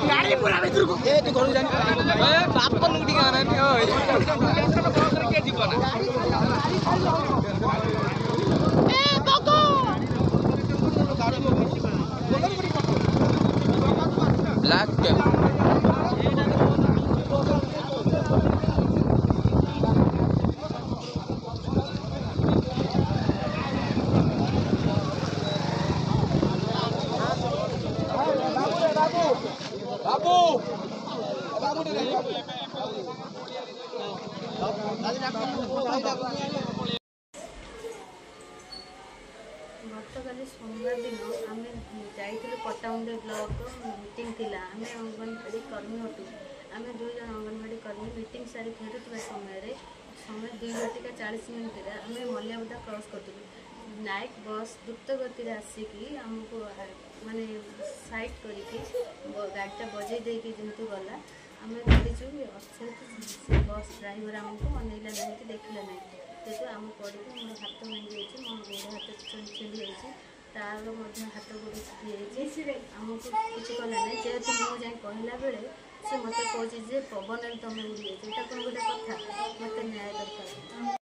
गाड़ी पूरा भीतर को ए तू घर जानी ए बाप को नुटी गाना नहीं ओए के जीवन ए बको ब्लैक गतकाली सोमवार दिन आम जाइलु पट्टामुंडे ब्लॉक मीटिंग थिला आम अंगनवाड़ी कर्मी अटू आम 2 जन अंगनवाड़ी कर्मी मीटिंग सारी फेरुवा समय 2:40 आम मलियाबुदा क्रॉस करूँ नाइक बस द्रुत गति आसिकी आमको माने साइड करके गाड़ीटा बजे देकी जमी गला आम पड़ीचु अच्छे बस ड्राइवर आमको अनेला नहीं देखला नहीं जेहतु आम पड़ी मोर हाथ भांगी मो गोड़ हाथ छेली तार हाथ गोड़ छुटी आमको किसी कला ना जेहतु मुझे कहला बेले से मत कहे पवन तुम उड़ी जाए कौन गोटे कथा मत न्याय दरकार।